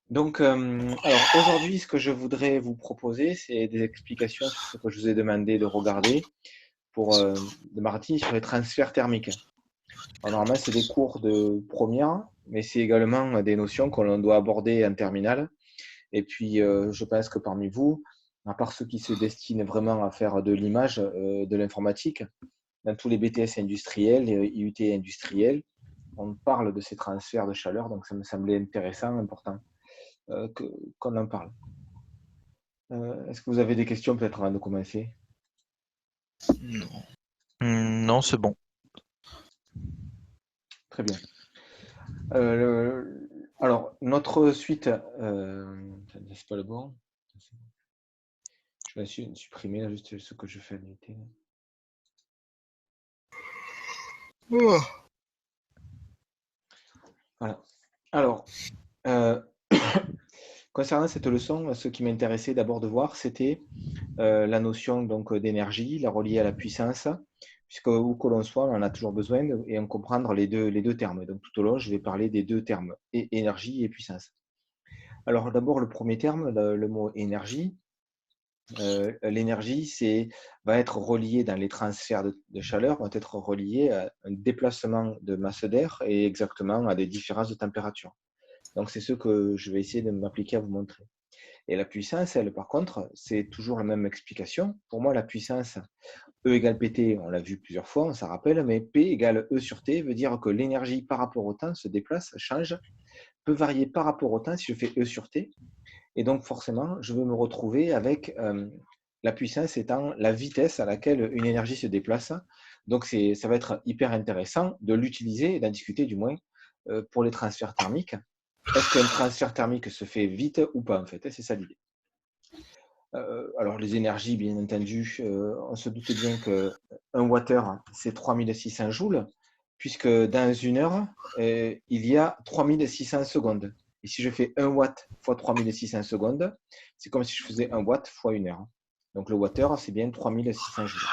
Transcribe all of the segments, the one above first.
Donc, alors aujourd'hui, ce que je voudrais vous proposer, c'est des explications sur ce que je vous ai demandé de regarder de Martine sur les transferts thermiques. Alors, normalement, c'est des cours de première, mais c'est également des notions que l'on doit aborder en terminale. Et puis, je pense que parmi vous, à part ceux qui se destinent vraiment à faire de l'image, de l'informatique, dans tous les BTS industriels, IUT industriels, on parle de ces transferts de chaleur, donc ça me semblait intéressant, important qu'on en parle. Est-ce que vous avez des questions peut-être avant de commencer? Non. Non, c'est bon. Très bien. Alors, notre suite, c'est pas le bon. Je vais supprimer là, juste ce que je fais à l'unité. Voilà. Alors, euh, concernant cette leçon, ce qui m'intéressait d'abord de voir, c'était la notion donc d'énergie, la relier à la puissance, puisque où que l'on soit, on en a toujours besoin et en comprendre les deux termes. Donc tout au long, je vais parler des deux termes, énergie et puissance. Alors d'abord, le premier terme, le mot énergie. L'énergie va être reliée dans les transferts de chaleur, va être reliée à un déplacement de masse d'air et exactement à des différences de température. Donc c'est ce que je vais essayer de m'appliquer à vous montrer. Et la puissance, elle, par contre, c'est toujours la même explication. Pour moi, la puissance, E égale PT, on l'a vu plusieurs fois, on s'en rappelle, mais P égale E sur T veut dire que l'énergie par rapport au temps se déplace, change, peut varier par rapport au temps si je fais E sur T. Et donc, forcément, je vais me retrouver avec la puissance étant la vitesse à laquelle une énergie se déplace. Donc, ça va être hyper intéressant de l'utiliser et d'en discuter du moins pour les transferts thermiques. Est-ce qu'un transfert thermique se fait vite ou pas, en fait? C'est ça l'idée. Alors, les énergies, bien entendu, on se doute bien qu'un wattheure, c'est 3600 joules, puisque dans une heure, il y a 3600 secondes. Et si je fais 1 watt fois 3600 secondes, c'est comme si je faisais 1 watt fois une heure. Donc, le wattheure, c'est bien 3600 joules.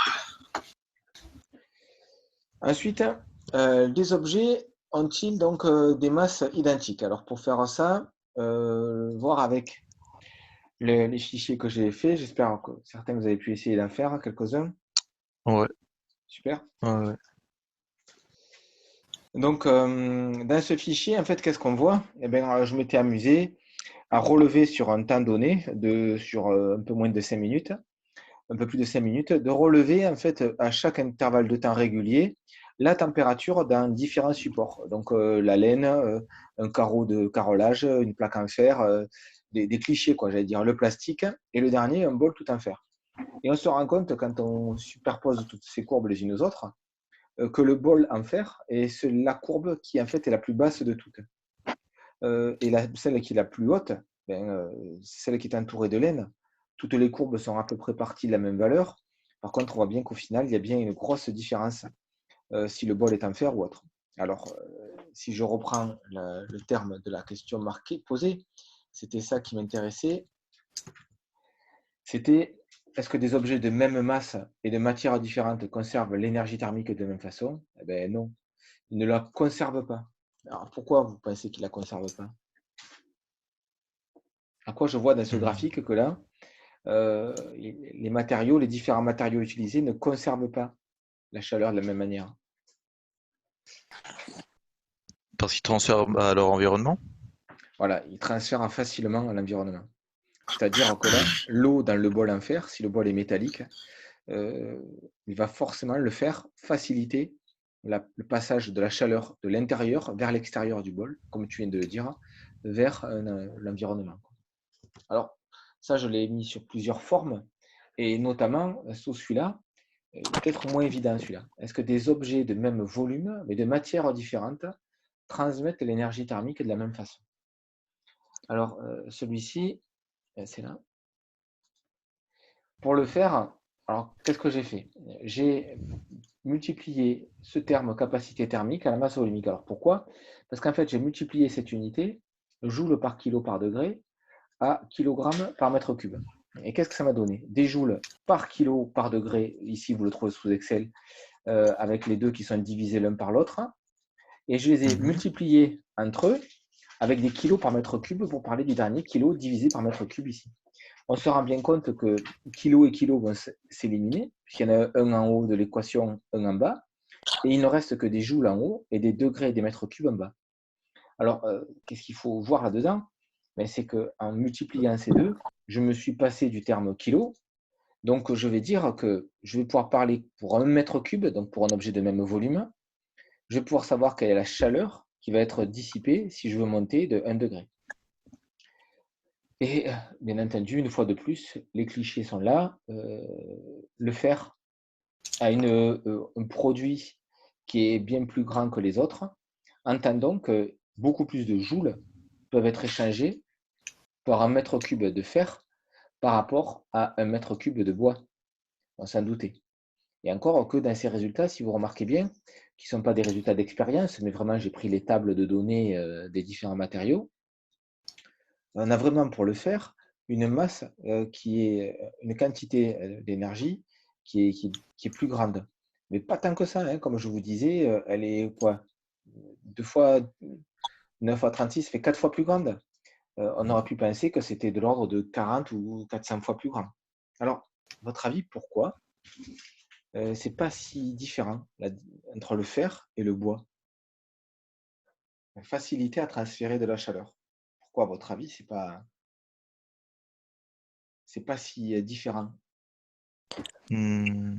Ensuite, les objets ont-ils donc des masses identiques? Alors, pour faire ça, voir avec les fichiers que j'ai faits. J'espère que certains vous avez pu essayer d'en faire, quelques-uns. Ouais. Super. Ouais. Donc, dans ce fichier, en fait, qu'est-ce qu'on voit? Eh bien, je m'étais amusé à relever sur un temps donné, sur un peu moins de 5 minutes, un peu plus de 5 minutes, de relever, en fait, à chaque intervalle de temps régulier, la température dans différents supports. Donc, la laine, un carreau de carrelage, une plaque en fer, des clichés, quoi, j'allais dire, le plastique, et le dernier, un bol tout en fer. Et on se rend compte, quand on superpose toutes ces courbes les unes aux autres, que le bol en fer est la courbe qui, en fait, est la plus basse de toutes. Et celle qui est la plus haute, c'est celle qui est entourée de laine. Toutes les courbes sont à peu près parties de la même valeur. Par contre, on voit bien qu'au final, il y a bien une grosse différence si le bol est en fer ou autre. Alors, si je reprends le terme de la question posée, c'était ça qui m'intéressait. C'était, est-ce que des objets de même masse et de matières différentes conservent l'énergie thermique de la même façon? Eh bien non, ils ne la conservent pas. Alors pourquoi vous pensez qu'ils ne la conservent pas? À quoi je vois dans ce Hmm. graphique que là, les matériaux, les différents matériaux utilisés ne conservent pas la chaleur de la même manière. Parce qu'ils transfèrent à leur environnement. Voilà, ils transfèrent facilement à l'environnement. C'est-à-dire que là, l'eau dans le bol en fer, si le bol est métallique, euh, il va forcément le faire faciliter le passage de la chaleur de l'intérieur vers l'extérieur du bol, comme tu viens de le dire, vers l'environnement. Alors, ça, je l'ai mis sur plusieurs formes, et notamment sous celui-là, il est peut-être moins évident celui-là. Est-ce que des objets de même volume, mais de matières différentes, transmettent l'énergie thermique de la même façon? Alors, celui-ci, c'est là. Pour le faire, alors qu'est-ce que j'ai fait? J'ai multiplié ce terme capacité thermique à la masse volumique. Alors pourquoi? Parce qu'en fait, j'ai multiplié cette unité, joule par kilo par degré, à kilogramme par mètre cube. Et qu'est-ce que ça m'a donné? Des joules par kilo par degré, ici vous le trouvez sous Excel, avec les deux qui sont divisés l'un par l'autre. Et je les ai Mhm. multipliés entre eux avec des kilos par mètre cube pour parler du dernier, kilo divisé par mètre cube ici. On se rend bien compte que kilo et kilo vont s'éliminer, puisqu'il y en a un en haut de l'équation, un en bas, et il ne reste que des joules en haut et des degrés et des mètres cubes en bas. Alors, qu'est-ce qu'il faut voir là-dedans? Ben, c'est qu'en multipliant ces deux, je me suis passé du terme kilo. Donc, je vais dire que je vais pouvoir parler pour un mètre cube, donc pour un objet de même volume. Je vais pouvoir savoir quelle est la chaleur qui va être dissipée si je veux monter de 1 degré. Et bien entendu, une fois de plus, les clichés sont là. Le fer a un produit qui est bien plus grand que les autres. Entendons que beaucoup plus de joules peuvent être échangés par un mètre cube de fer par rapport à un mètre cube de bois. On s'en doutait. Et encore que dans ces résultats, si vous remarquez bien, qui ne sont pas des résultats d'expérience, mais vraiment j'ai pris les tables de données des différents matériaux, on a vraiment pour le fer une masse qui est une quantité d'énergie qui est plus grande. Mais pas tant que ça, hein, comme je vous disais, elle est quoi 2 fois 9 fois 36 fait 4 fois plus grande. On aurait pu penser que c'était de l'ordre de 40 ou 400 fois plus grand. Alors, votre avis, pourquoi c'est pas si différent entre le fer et le bois? La facilité à transférer de la chaleur. Pourquoi, à votre avis, c'est pas si différent? Hmm.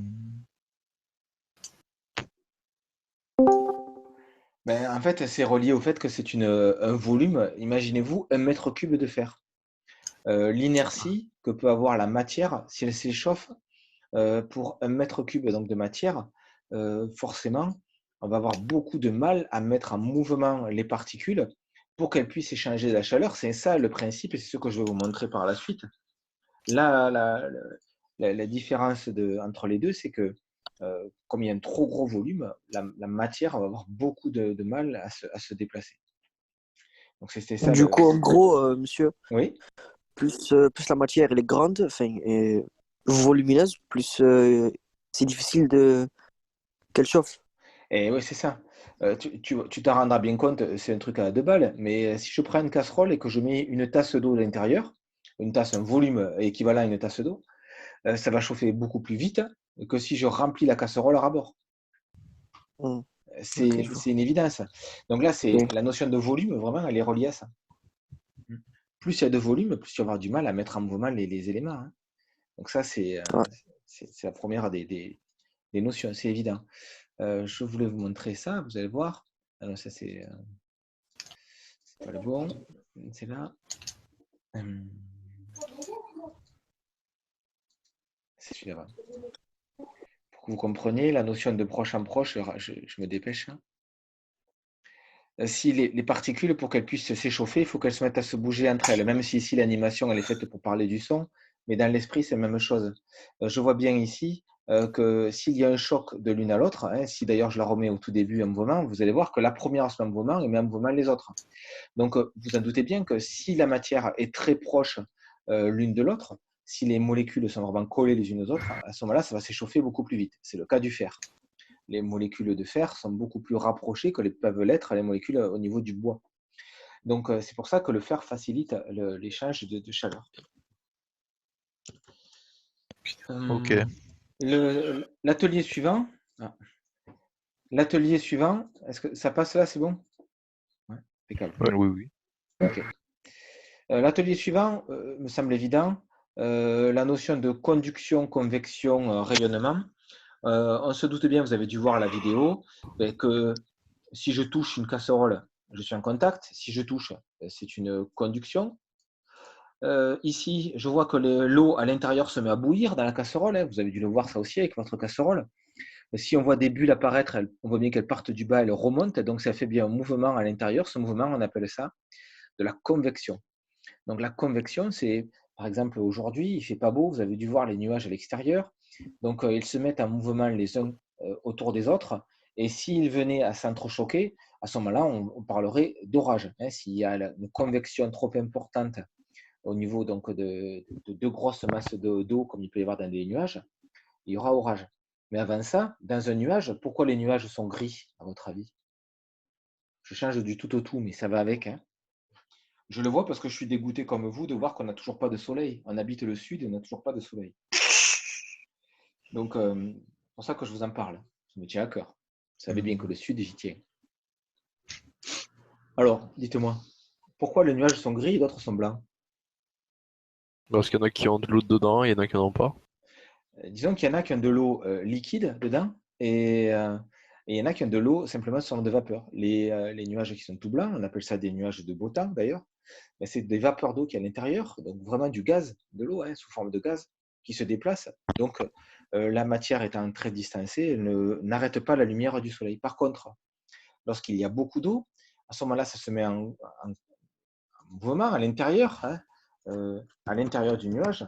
Ben, en fait, c'est relié au fait que c'est un volume, imaginez-vous, 1 mètre cube de fer. L'inertie que peut avoir la matière, si elle s'échauffe, pour 1 mètre cube donc, de matière, forcément, on va avoir beaucoup de mal à mettre en mouvement les particules pour qu'elles puissent échanger de la chaleur. C'est ça le principe et c'est ce que je vais vous montrer par la suite. Là, la différence entre les deux, c'est que comme il y a un trop gros volume, la matière va avoir beaucoup de mal à se déplacer. Donc c'était ça Du le. coup, en gros, monsieur, Oui. plus la matière elle est grande, enfin, et volumineuse, plus c'est difficile qu'elle chauffe. Et oui, c'est ça. Tu t'en rendras bien compte, c'est un truc à 2 balles, mais si je prends une casserole et que je mets une tasse d'eau à l'intérieur, une tasse, un volume équivalent à une tasse d'eau, ça va chauffer beaucoup plus vite que si je remplis la casserole à ras-bord. Ok, C'est je vois. une évidence. Donc là, c'est Ok. la notion de volume, vraiment, elle est reliée à ça. Plus il y a de volume, plus tu vas avoir du mal à mettre en mouvement les éléments, hein. Donc ça, Ouais. c'est la première des notions, c'est évident. Je voulais vous montrer ça, vous allez voir. Ah non, ça c'est pas le bon, c'est là. C'est celui-là. Pour que vous compreniez la notion de proche en proche, je me dépêche, hein. Si les particules, pour qu'elles puissent s'échauffer, il faut qu'elles se mettent à se bouger entre elles, même si ici l'animation elle est faite pour parler du son, mais dans l'esprit c'est la même chose. Je vois bien ici que s'il y a un choc de l'une à l'autre, hein, si d'ailleurs je la remets au tout début en mouvement, vous allez voir que la première se met en mouvement et met en mouvement les autres. Donc vous en doutez bien que si la matière est très proche l'une de l'autre, si les molécules sont vraiment collées les unes aux autres, à ce moment-là ça va s'échauffer beaucoup plus vite. C'est le cas du fer. Les molécules de fer sont beaucoup plus rapprochées que peuvent l'être les molécules au niveau du bois. Donc, c'est pour ça que le fer facilite l'échange de chaleur. Ok. L'atelier suivant, ah, l'atelier suivant, est-ce que ça passe là, c'est bon? Ouais, impeccable. Oui, oui. Ok. L'atelier suivant me semble évident. La notion de conduction, convection, rayonnement. On se doute bien, vous avez dû voir la vidéo, que si je touche une casserole, je suis en contact. Si je touche, c'est une conduction. Ici, je vois que l'eau à l'intérieur se met à bouillir dans la casserole, hein. Vous avez dû le voir ça aussi avec votre casserole. Si on voit des bulles apparaître, on voit bien qu'elles partent du bas, elles remontent. Donc ça fait bien un mouvement à l'intérieur. Ce mouvement, on appelle ça de la convection. Donc la convection, c'est, par exemple, aujourd'hui, il ne fait pas beau, vous avez dû voir les nuages à l'extérieur. Donc ils se mettent en mouvement les uns autour des autres. Et s'ils venaient à s'entrechoquer, à ce moment-là, on parlerait d'orage, hein. S'il y a une convection trop importante au niveau donc, de deux grosses masses d'eau, comme il peut y avoir dans des nuages, il y aura orage. Mais avant ça, dans un nuage, pourquoi les nuages sont gris, à votre avis? Je change du tout au tout, mais ça va avec, hein. Je le vois parce que je suis dégoûté comme vous de voir qu'on n'a toujours pas de soleil. On habite le sud et on n'a toujours pas de soleil. Donc, c'est pour ça que je vous en parle. Ça me tient à cœur. Vous savez bien que le sud, j'y tiens. Alors, dites-moi, pourquoi les nuages sont gris et d'autres sont blancs? Parce qu'il y en a qui ont de l'eau dedans, il y en a qui n'en ont pas. Disons qu'il y en a qui ont de l'eau liquide dedans et il y en a qui ont de l'eau simplement sous forme de vapeur. Les nuages qui sont tout blancs, on appelle ça des nuages de beau temps d'ailleurs, mais c'est des vapeurs d'eau qui est à l'intérieur, donc vraiment du gaz, de l'eau sous forme de gaz qui se déplace. Donc la matière étant très distancée, elle n'arrête pas la lumière du soleil. Par contre, lorsqu'il y a beaucoup d'eau, à ce moment-là, ça se met en mouvement à l'intérieur, à l'intérieur du nuage.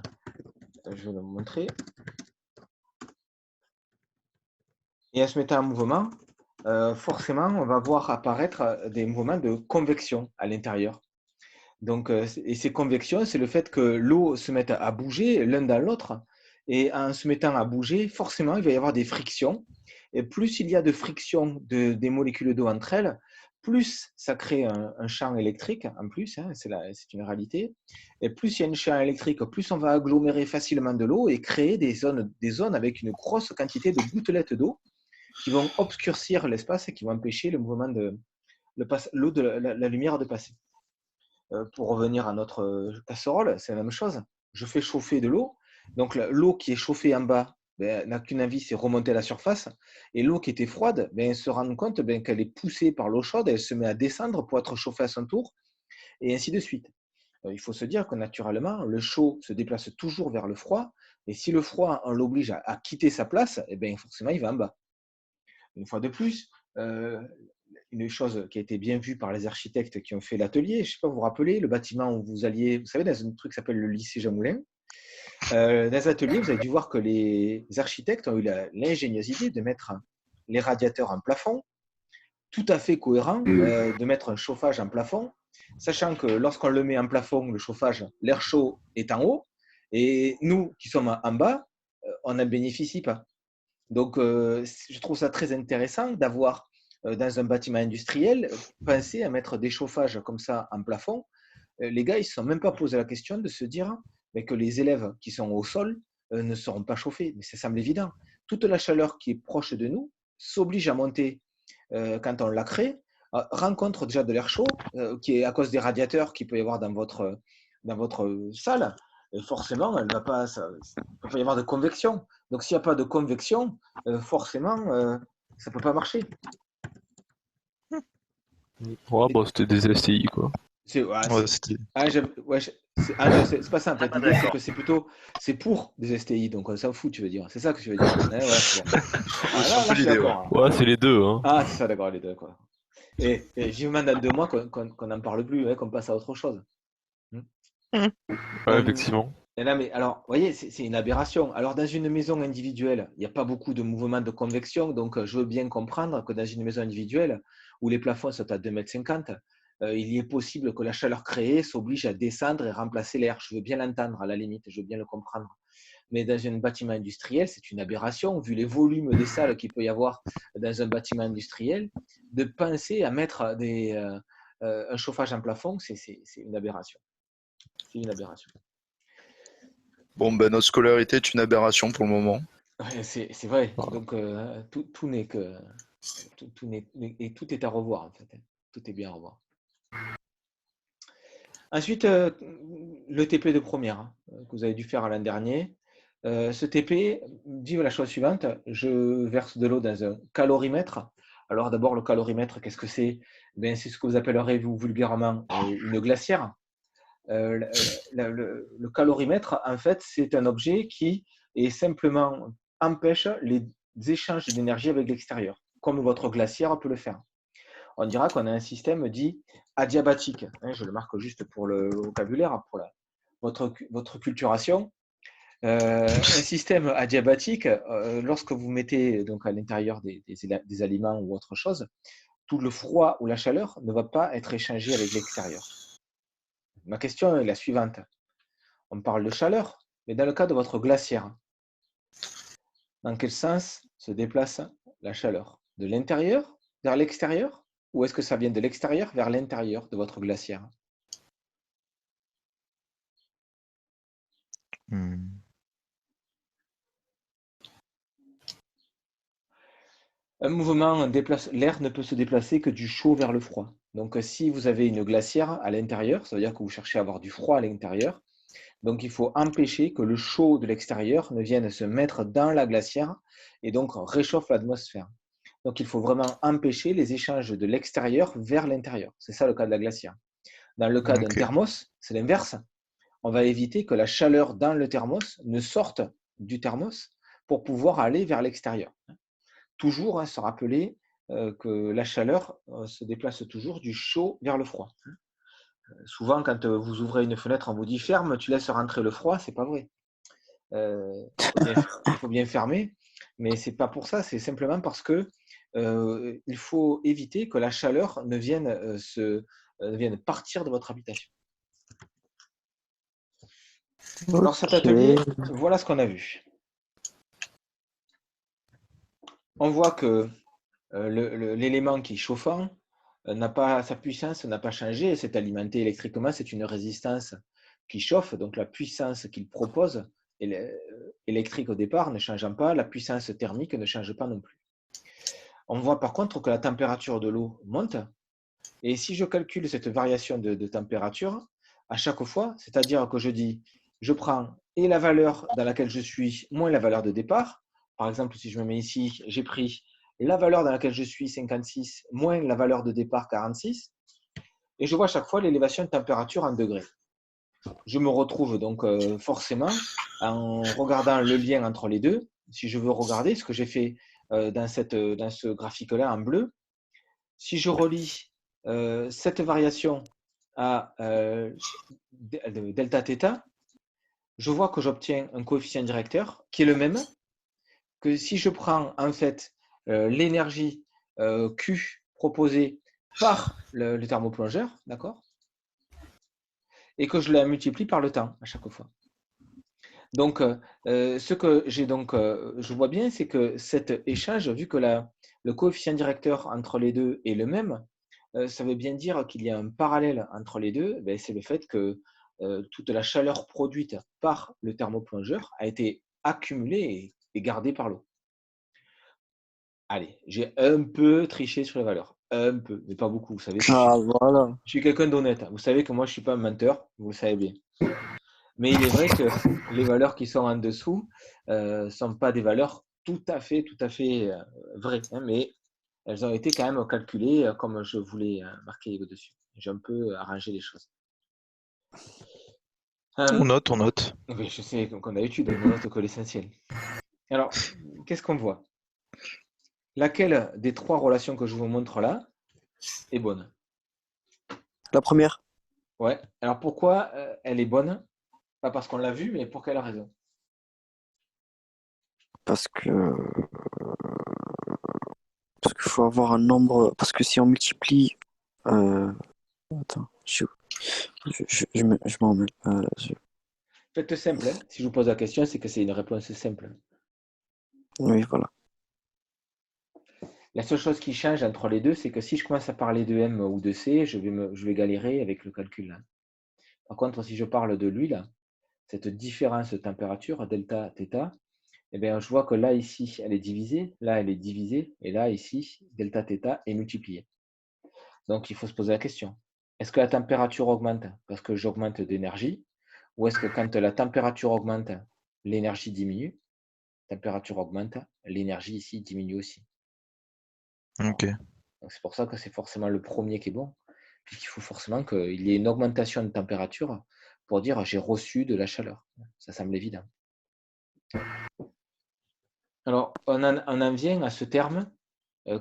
Je vais vous montrer. Et en se mettant en mouvement, forcément, on va voir apparaître des mouvements de convection à l'intérieur. Donc, et ces convections, c'est le fait que l'eau se mette à bouger l'un dans l'autre. Et en se mettant à bouger, forcément, il va y avoir des frictions. Et plus il y a de frictions des molécules d'eau entre elles, plus ça crée un champ électrique, en plus, c'est une réalité. Et plus il y a un champ électrique, plus on va agglomérer facilement de l'eau et créer des zones avec une grosse quantité de gouttelettes d'eau qui vont obscurcir l'espace et qui vont empêcher le mouvement de l'eau de la lumière de passer. Pour revenir à notre casserole, c'est la même chose. Je fais chauffer de l'eau. Donc l'eau qui est chauffée en bas n'a qu'une envie, c'est remonter à la surface. Et l'eau qui était froide, elle se rend compte qu'elle est poussée par l'eau chaude, elle se met à descendre pour être chauffée à son tour, et ainsi de suite. Il faut se dire que naturellement, le chaud se déplace toujours vers le froid, et si le froid, on l'oblige à quitter sa place, forcément, il va en bas. Une fois de plus, une chose qui a été bien vue par les architectes qui ont fait l'atelier, je ne sais pas, vous vous rappelez, le bâtiment où vous alliez, vous savez, dans un truc qui s'appelle le lycée Jean Moulin, dans l'atelier, vous avez dû voir que les architectes ont eu l'ingénieuse idée de mettre les radiateurs en plafond, tout à fait cohérent, de mettre un chauffage en plafond, sachant que lorsqu'on le met en plafond, le chauffage, l'air chaud est en haut, et nous qui sommes en bas, on n'en bénéficie pas. Donc, je trouve ça très intéressant d'avoir, dans un bâtiment industriel, pensé à mettre des chauffages comme ça en plafond. Les gars, ils ne se sont même pas posé la question de se dire que les élèves qui sont au sol ne seront pas chauffés. Mais ça semble évident. Toute la chaleur qui est proche de nous s'oblige à monter quand on la crée, rencontre déjà de l'air chaud, qui est à cause des radiateurs qu'il peut y avoir dans votre salle. Et forcément, elle va pas, il peut y avoir de convection. Donc, s'il n'y a pas de convection, forcément, ça ne peut pas marcher. Ouais, bon, c'était des STI, quoi. C'est pas ça en fait. L'idée, c'est que c'est pour des STI, donc on s'en fout, tu veux dire. C'est ça que tu veux dire. Ouais, c'est bon. Là, je suis d'accord. Ouais, c'est les deux, hein. Ah, c'est ça, d'accord, les deux, quoi. Et vivement dans 2 mois qu'on n'en parle plus, qu'on passe à autre chose. Ouais, effectivement. Et là, mais alors, vous voyez, c'est une aberration. Alors, dans une maison individuelle, il n'y a pas beaucoup de mouvements de convection, donc je veux bien comprendre que dans une maison individuelle, où les plafonds sont à 2,50 m, il est possible que la chaleur créée s'oblige à descendre et remplacer l'air. Je veux bien l'entendre, à la limite, je veux bien le comprendre. Mais dans un bâtiment industriel, c'est une aberration, vu les volumes des salles qu'il peut y avoir dans un bâtiment industriel, de penser à mettre un chauffage en plafond, c'est une aberration. C'est une aberration. Bon, ben notre scolarité est une aberration pour le moment. Ouais, c'est vrai. Donc, tout n'est que. Tout est à revoir, en fait. Tout est bien à revoir. Ensuite, le TP de première que vous avez dû faire l'an dernier. Ce TP dit la chose suivante, je verse de l'eau dans un calorimètre. Alors d'abord, le calorimètre, qu'est-ce que c'est? C'est ce que vous appellerez vous, vulgairement une glacière. Le calorimètre, en fait, c'est un objet qui est simplement empêche les échanges d'énergie avec l'extérieur, comme votre glacière peut le faire. On dira qu'on a un système dit adiabatique. Je le marque juste pour le vocabulaire, pour votre culturation. Un système adiabatique, lorsque vous mettez donc à l'intérieur des aliments ou autre chose, tout le froid ou la chaleur ne va pas être échangé avec l'extérieur. Ma question est la suivante. On parle de chaleur, mais dans le cas de votre glacière, dans quel sens se déplace la chaleur? De l'intérieur vers l'extérieur? Ou est-ce que ça vient de l'extérieur vers l'intérieur de votre glacière? Hmm. Un mouvement déplace l'air ne peut se déplacer que du chaud vers le froid. Donc, si vous avez une glacière à l'intérieur, ça veut dire que vous cherchez à avoir du froid à l'intérieur. Donc, il faut empêcher que le chaud de l'extérieur ne vienne se mettre dans la glacière et donc réchauffe l'atmosphère. Donc, il faut vraiment empêcher les échanges de l'extérieur vers l'intérieur. C'est ça le cas de la glacière. Dans le cas d'un Ok. thermos, c'est l'inverse. On va éviter que la chaleur dans le thermos ne sorte du thermos pour pouvoir aller vers l'extérieur. Toujours se rappeler que la chaleur se déplace toujours du chaud vers le froid. Souvent, quand vous ouvrez une fenêtre, on vous dit ferme, tu laisses rentrer le froid, c'est pas vrai. Il faut bien fermer, mais c'est pas pour ça, c'est simplement parce que il faut éviter que la chaleur ne vienne partir de votre habitation. Alors cet atelier, voilà ce qu'on a vu. On voit que l'élément qui est chauffant sa puissance n'a pas changé, c'est alimenté électriquement, c'est une résistance qui chauffe, donc la puissance qu'il propose électrique au départ ne changeant pas, la puissance thermique ne change pas non plus. On voit par contre que la température de l'eau monte, et si je calcule cette variation de température, à chaque fois, c'est-à-dire que je dis, je prends et la valeur dans laquelle je suis moins la valeur de départ, par exemple, si je me mets ici, j'ai pris la valeur dans laquelle je suis 56 moins la valeur de départ 46, et je vois à chaque fois l'élévation de température en degrés. Je me retrouve donc forcément en regardant le lien entre les deux. Si je veux regarder ce que j'ai fait dans ce graphique-là en bleu, si je relie cette variation à delta θ, je vois que j'obtiens un coefficient directeur qui est le même que si je prends en fait l'énergie Q proposée par le thermoplongeur, d'accord, et que je la multiplie par le temps à chaque fois. Donc, ce que je vois bien, c'est que cet échange, vu que le coefficient directeur entre les deux est le même, ça veut bien dire qu'il y a un parallèle entre les deux. Ben, c'est le fait que toute la chaleur produite par le thermoplongeur a été accumulée et gardée par l'eau. Allez, j'ai un peu triché sur les valeurs. Un peu, mais pas beaucoup. Vous savez que Voilà. je suis quelqu'un d'honnête. Vous savez que moi, je ne suis pas un menteur. Vous le savez bien. Mais il est vrai que les valeurs qui sont en dessous ne sont pas des valeurs tout à fait vraies. Hein, mais elles ont été quand même calculées comme je voulais marquer au-dessus. J'ai un peu arrangé les choses. On note, on note. Oui, je sais qu'on a étudié, on note que l'essentiel. Alors, qu'est-ce qu'on voit? Laquelle des trois relations que je vous montre là est bonne? La première, Ouais. Alors pourquoi elle est bonne? Pas parce qu'on l'a vue, mais pour quelle raison? parce que faut avoir un nombre. Parce que si on multiplie. Attends, je m'en mêle. Faites simple. Hein. Si je vous pose la question, c'est que c'est une réponse simple. Oui, voilà. La seule chose qui change entre les deux, c'est que si je commence à parler de M ou de C, je vais galérer avec le calcul. Là. Par contre, si je parle de l'huile, cette différence de température, delta, θ, eh bien, je vois que là, ici, elle est divisée, là, elle est divisée, et là, ici, delta, θ est multipliée. Donc, il faut se poser la question. Est-ce que la température augmente parce que j'augmente d'énergie, ou est-ce que quand la température augmente, l'énergie diminue? La température augmente, l'énergie ici diminue aussi. Ok. Donc, c'est pour ça que c'est forcément le premier qui est bon, puisqu'il faut forcément qu'il y ait une augmentation de température pour dire j'ai reçu de la chaleur. Ça semble évident. Alors, on en vient à ce terme,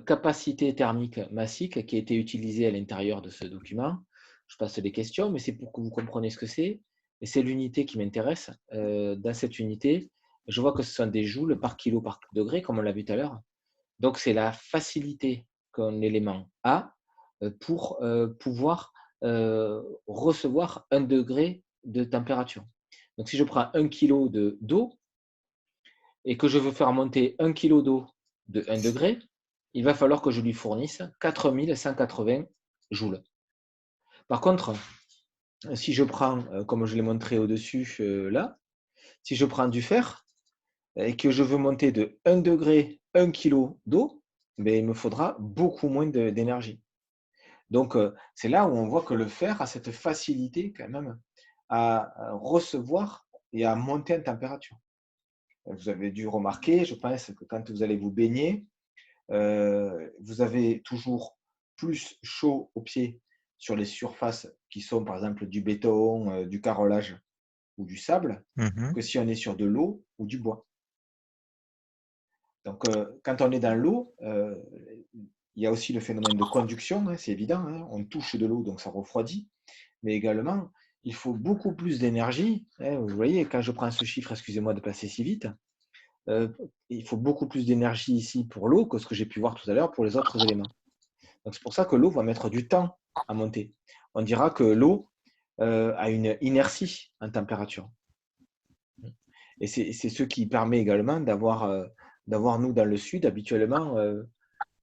capacité thermique massique, qui a été utilisé à l'intérieur de ce document. Je passe les questions, mais c'est pour que vous compreniez ce que c'est. Et c'est l'unité qui m'intéresse. Dans cette unité, je vois que ce sont des joules par kilo par degré, comme on l'a vu tout à l'heure. Donc, c'est la facilité qu'un élément a pour pouvoir recevoir 1 degré de température. Donc, si je prends 1 kg d'eau et que je veux faire monter 1 kg d'eau de 1 degré, il va falloir que je lui fournisse 4180 joules. Par contre, si je prends, comme je l'ai montré au-dessus là, si je prends du fer et que je veux monter de 1 degré, 1 kg d'eau, mais il me faudra beaucoup moins d'énergie. Donc, c'est là où on voit que le fer a cette facilité quand même à recevoir et à monter en température. Vous avez dû remarquer, je pense, que quand vous allez vous baigner, vous avez toujours plus chaud aux pieds sur les surfaces qui sont par exemple du béton, du carrelage ou du sable, Mhm. que si on est sur de l'eau ou du bois. Donc, quand on est dans l'eau, il y a aussi le phénomène de conduction, hein, c'est évident, hein, on touche de l'eau, donc ça refroidit, mais également, il faut beaucoup plus d'énergie. Hein, vous voyez, quand je prends ce chiffre, excusez-moi de passer si vite, il faut beaucoup plus d'énergie ici pour l'eau que ce que j'ai pu voir tout à l'heure pour les autres éléments. Donc, c'est pour ça que l'eau va mettre du temps à monter. On dira que l'eau a une inertie en température. Et c'est ce qui permet également d'avoir, nous, dans le sud, habituellement,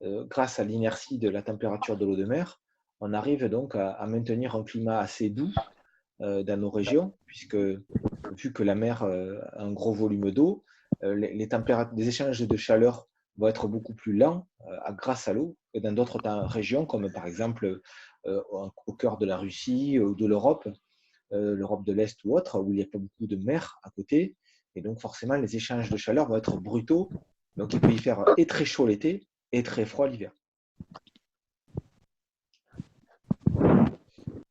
grâce à l'inertie de la température de l'eau de mer, on arrive donc à maintenir un climat assez doux dans nos régions, puisque vu que la mer a un gros volume d'eau, les échanges de chaleur vont être beaucoup plus lents grâce à l'eau que dans d'autres régions, comme par exemple au cœur de la Russie ou de l'Europe, l'Europe de l'Est ou autre, où il n'y a pas beaucoup de mer à côté. Et donc forcément, les échanges de chaleur vont être brutaux. Donc il peut y faire et très chaud l'été et très froid l'hiver.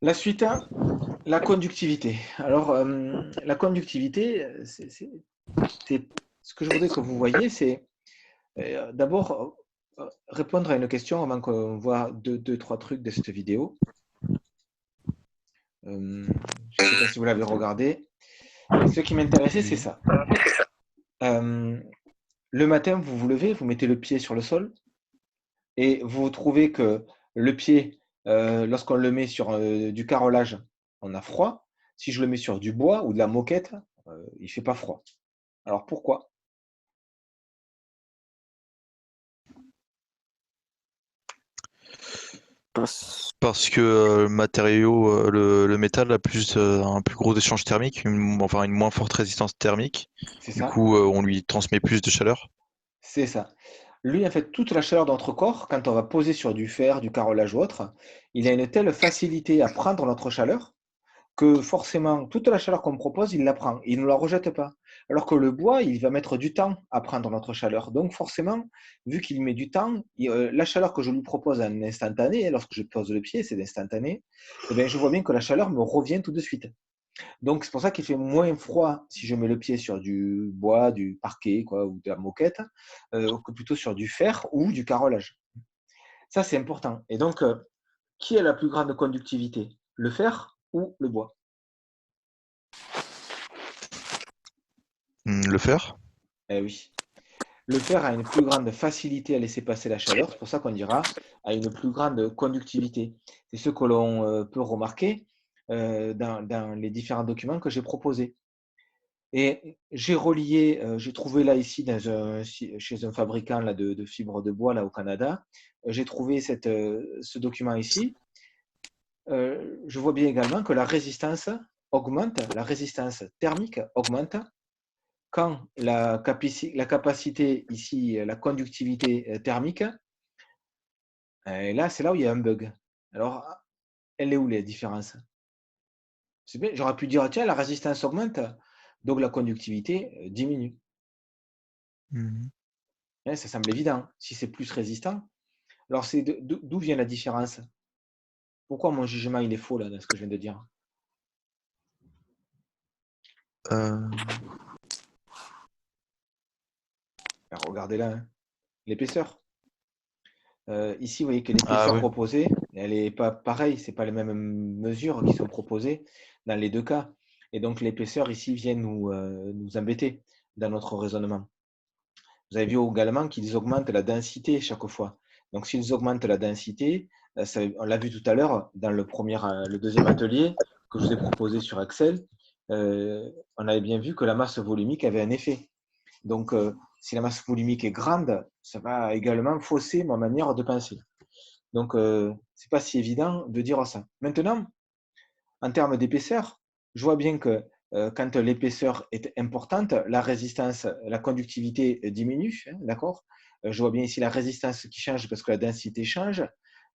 La suite, la conductivité. Alors, la conductivité, c'est ce que je voudrais que vous voyez, c'est d'abord répondre à une question avant qu'on voit deux, trois trucs de cette vidéo. Je ne sais pas si vous l'avez regardé. Ce qui m'intéressait, c'est ça. Le matin, vous vous levez, vous mettez le pied sur le sol et vous trouvez que le pied, lorsqu'on le met sur du carrelage, on a froid. Si je le mets sur du bois ou de la moquette, il ne fait pas froid. Alors pourquoi? Parce que le matériau, le métal a un plus gros échange thermique, enfin une moins forte résistance thermique. C'est Du ça? coup, on lui transmet plus de chaleur. C'est ça. Lui, en fait, toute la chaleur de notre corps, quand on va poser sur du fer, du carrelage ou autre, il a une telle facilité à prendre notre chaleur que forcément, toute la chaleur qu'on me propose, il la prend. Il ne la rejette pas. Alors que le bois, il va mettre du temps à prendre notre chaleur. Donc forcément, vu qu'il met du temps, la chaleur que je lui propose en instantané, lorsque je pose le pied, c'est d'instantané, eh bien, je vois bien que la chaleur me revient tout de suite. Donc c'est pour ça qu'il fait moins froid si je mets le pied sur du bois, du parquet quoi, ou de la moquette, que plutôt sur du fer ou du carrelage. Ça, c'est important. Et donc, qui a la plus grande conductivité? Le fer ou le bois? Le fer. Eh oui. Le fer a une plus grande facilité à laisser passer la chaleur, c'est pour ça qu'on dira a une plus grande conductivité. C'est ce que l'on peut remarquer dans les différents documents que j'ai proposés. Et j'ai relié, j'ai trouvé là ici chez un fabricant là, de fibres de bois là, au Canada, j'ai trouvé ce document ici. Je vois bien également que la résistance augmente, la résistance thermique augmente quand la capacité ici, la conductivité thermique, et là, c'est là où il y a un bug. Alors, elle est où la différence? C'est bien, j'aurais pu dire, tiens, la résistance augmente, donc la conductivité diminue. Mhm. Hein, ça semble évident. Si c'est plus résistant, alors c'est d'où vient la différence? Pourquoi mon jugement il est faux là, dans ce que je viens de dire? Euh, Alors, regardez là, hein, l'épaisseur. Ici, vous voyez que Ah l'épaisseur ouais. proposée, elle n'est pas pareille, ce n'est pas les mêmes mesures qui sont proposées dans les deux cas. Et donc l'épaisseur ici vient nous embêter dans notre raisonnement. Vous avez vu également qu'ils augmentent la densité chaque fois. Donc s'ils augmentent la densité, on l'a vu tout à l'heure dans le deuxième atelier que je vous ai proposé sur Excel, on avait bien vu que la masse volumique avait un effet. Donc si la masse volumique est grande, ça va également fausser ma manière de penser. Donc, ce n'est pas si évident de dire ça. Maintenant, en termes d'épaisseur, je vois bien que quand l'épaisseur est importante, la résistance, la conductivité diminue, hein, d'accord? Je vois bien ici la résistance qui change parce que la densité change,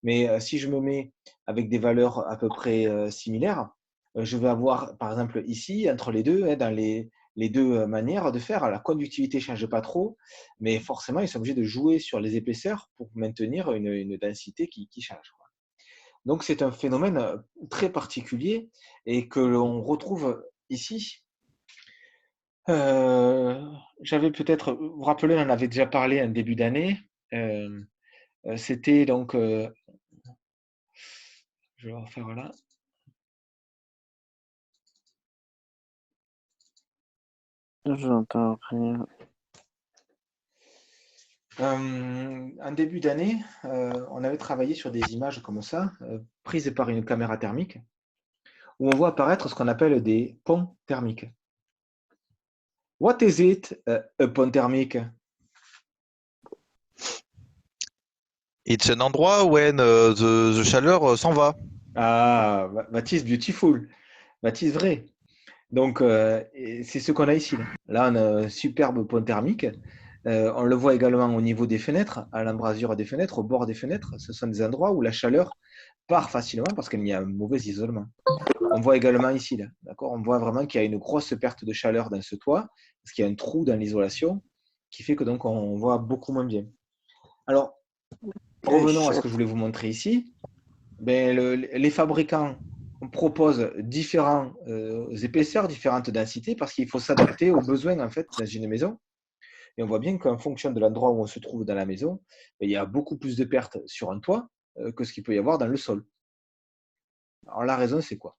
mais si je me mets avec des valeurs à peu près similaires, je vais avoir, par exemple, ici, entre les deux, hein, dans les deux manières de faire, la conductivité ne change pas trop, mais forcément, ils sont obligés de jouer sur les épaisseurs pour maintenir une densité qui change, quoi. Donc, c'est un phénomène très particulier et que l'on retrouve ici. J'avais peut-être, vous vous rappelez, on en avait déjà parlé en début d'année. C'était donc, je vais refaire là. J'entends rien. En début d'année, on avait travaillé sur des images comme ça, prises par une caméra thermique, où on voit apparaître ce qu'on appelle des ponts thermiques. What is it, a pont thermique? It's an endroit when the chaleur s'en va. Ah, that is beautiful, that is vrai. Donc, c'est ce qu'on a ici. Là, on a un superbe pont thermique. On le voit également au niveau des fenêtres, à l'embrasure des fenêtres, au bord des fenêtres. Ce sont des endroits où la chaleur part facilement parce qu'il y a un mauvais isolement. On voit également ici, là, d'accord? On voit vraiment qu'il y a une grosse perte de chaleur dans ce toit parce qu'il y a un trou dans l'isolation qui fait que donc on voit beaucoup moins bien. Alors, revenons à ce que je voulais vous montrer ici. Ben, les fabricants proposent différentes épaisseurs, différentes densités parce qu'il faut s'adapter aux besoins en fait dans une maison. Et on voit bien qu'en fonction de l'endroit où on se trouve dans la maison, il y a beaucoup plus de pertes sur un toit que ce qu'il peut y avoir dans le sol. Alors la raison, c'est quoi?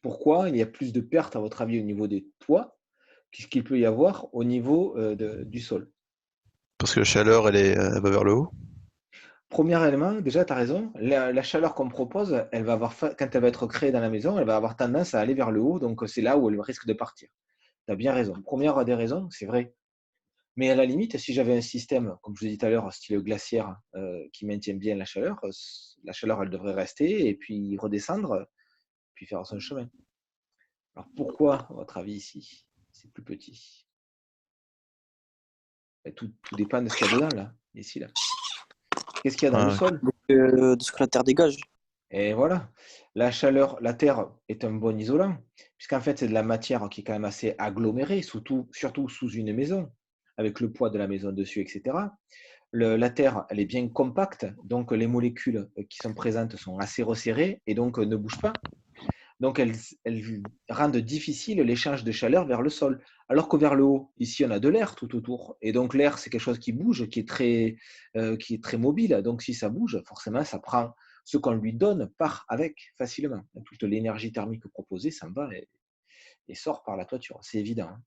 Pourquoi il y a plus de pertes, à votre avis, au niveau des toits qu'est-ce qu'il peut y avoir au niveau du sol? Parce que la chaleur, elle va vers le haut. Premier élément, déjà, tu as raison, la chaleur qu'on propose, elle va avoir, quand elle va être créée dans la maison, elle va avoir tendance à aller vers le haut, donc c'est là où elle risque de partir. Tu as bien raison. Première des raisons, c'est vrai. Mais à la limite, si j'avais un système, comme je vous ai dit tout à l'heure, style glaciaire, qui maintient bien la chaleur, elle devrait rester et puis redescendre, puis faire son chemin. Alors pourquoi, à votre avis, ici, c'est plus petit? Tout dépend de ce qu'il y a dedans, là, ici, là. Qu'est-ce qu'il y a dans le Ah, sol? De ce que la Terre dégage. Et voilà, la chaleur, la Terre est un bon isolant, puisqu'en fait, c'est de la matière qui est quand même assez agglomérée, surtout sous une maison, avec le poids de la maison dessus, etc. La Terre, elle est bien compacte, donc les molécules qui sont présentes sont assez resserrées et donc ne bougent pas. Donc, elles rendent difficile l'échange de chaleur vers le sol. Alors que vers le haut, ici, on a de l'air tout autour. Et donc, l'air, c'est quelque chose qui bouge, qui est très mobile. Donc, si ça bouge, forcément, ça prend ce qu'on lui donne, part avec facilement. Toute l'énergie thermique proposée s'en va et sort par la toiture. C'est évident.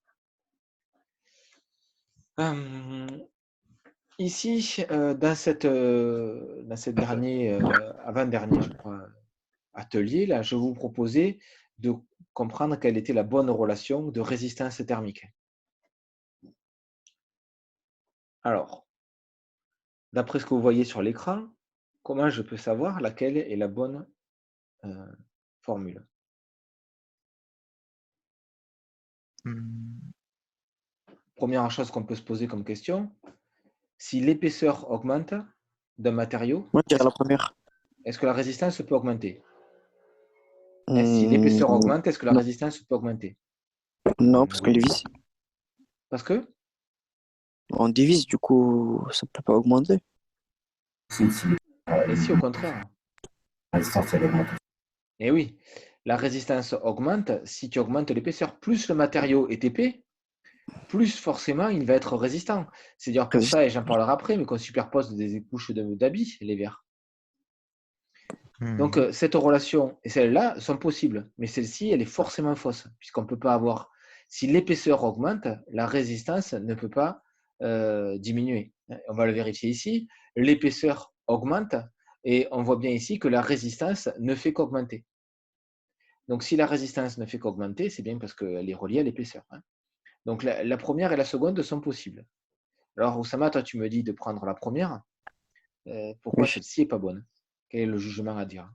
Ici, dans cette avant-dernier, je crois, atelier, là, je vous proposais de comprendre quelle était la bonne relation de résistance thermique. Alors, d'après ce que vous voyez sur l'écran, comment je peux savoir laquelle est la bonne formule? hmm. Première chose qu'on peut se poser comme question, si l'épaisseur augmente d'un matériau, Moi, je dirais la première. est-ce que la résistance peut augmenter? Si l'épaisseur augmente, est-ce que la Non, résistance peut augmenter? non, parce qu'on Oui. divise. Parce que? On divise, du coup, ça peut pas augmenter. Et si au contraire? Eh oui, la résistance augmente si tu augmentes l'épaisseur. Plus le matériau est épais, plus forcément il va être résistant. C'est-à-dire que ça, et j'en parlerai après, mais qu'on superpose des couches d'habits, les verres. Donc cette relation et celle-là sont possibles, mais celle-ci, elle est forcément fausse, puisqu'on ne peut pas avoir. Si l'épaisseur augmente, la résistance ne peut pas diminuer. On va le vérifier ici. L'épaisseur augmente et on voit bien ici que la résistance ne fait qu'augmenter. Donc si la résistance ne fait qu'augmenter, c'est bien parce qu'elle est reliée à l'épaisseur. Donc la première et la seconde sont possibles. Alors Oussama, toi tu me dis de prendre la première. Pourquoi Oui. celle-ci n'est pas bonne? Quel est le jugement à dire?